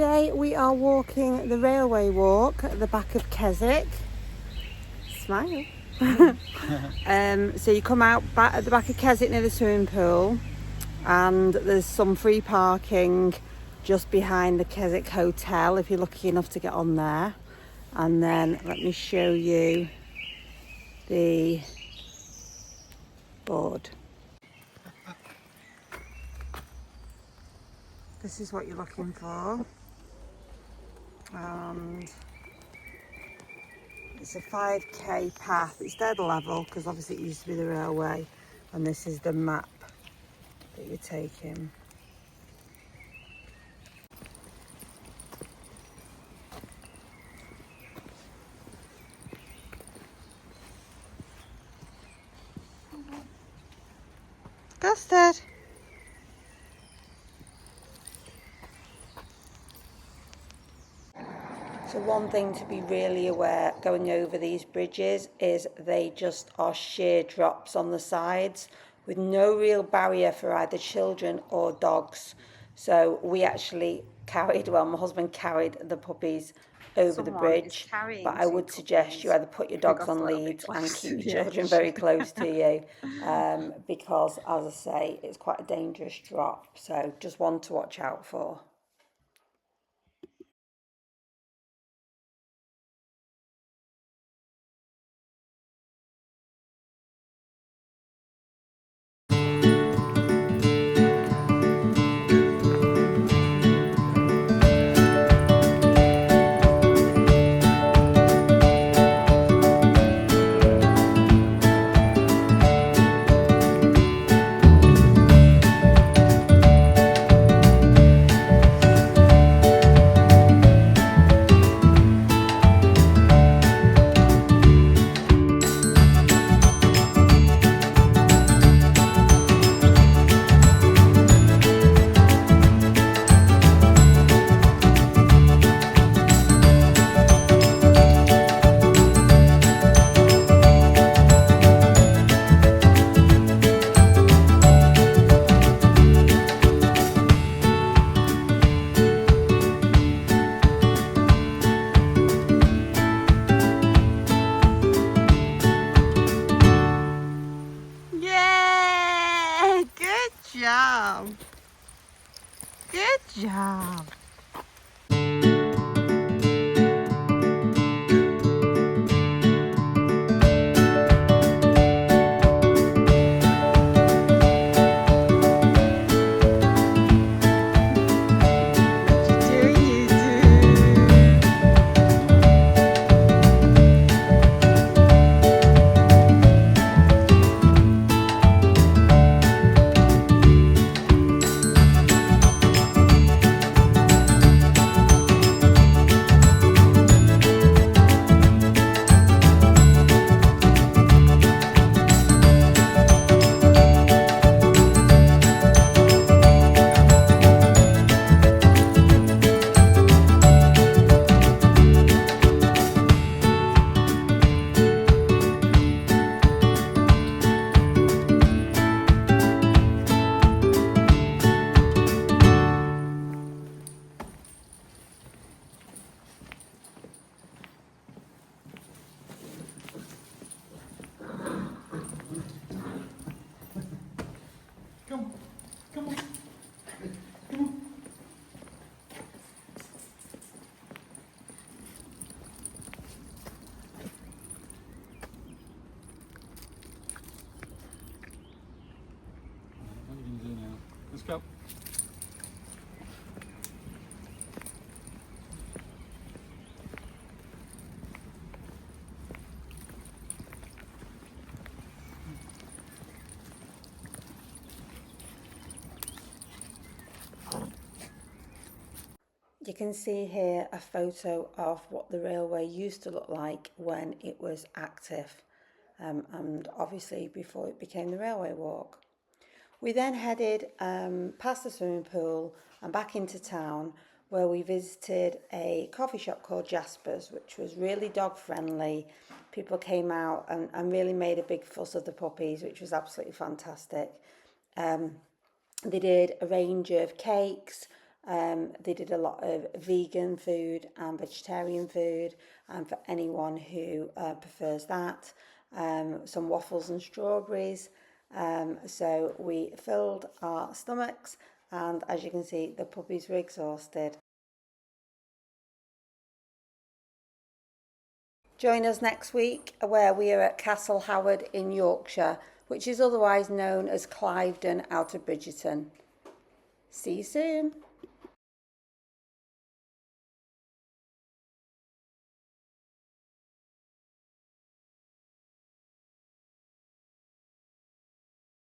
Today we are walking the railway walk at the back of Keswick. Smile. So you come out back at the back of Keswick near the swimming pool, and there's some free parking just behind the Keswick Hotel if you're lucky enough to get on there. And then let me show you the board. This is what you're looking for, and it's a 5k path. It's dead level because obviously it used to be the railway, and this is the map that you're taking. Custard. So one thing to be really aware going over these bridges is they just are sheer drops on the sides with no real barrier for either children or dogs. So we actually carried, well, my husband carried the puppies over the bridge, but I would suggest you either put your dogs on leads and keep your children very close to you, because as I say, it's quite a dangerous drop, so just one to watch out for. Good job. Let's go. You can see here a photo of what the railway used to look like when it was active, and obviously before it became the railway walk. We then headed past the swimming pool and back into town, where we visited a coffee shop called Jasper's, which was really dog friendly. People came out and really made a big fuss of the puppies, which was absolutely fantastic. They did a range of cakes, They did a lot of vegan food and vegetarian food, and for anyone who prefers that, some waffles and strawberries. So we filled our stomachs, and as you can see, the puppies were exhausted. Join us next week where we are at Castle Howard in Yorkshire, which is otherwise known as Cliveden out of Bridgerton. See you soon.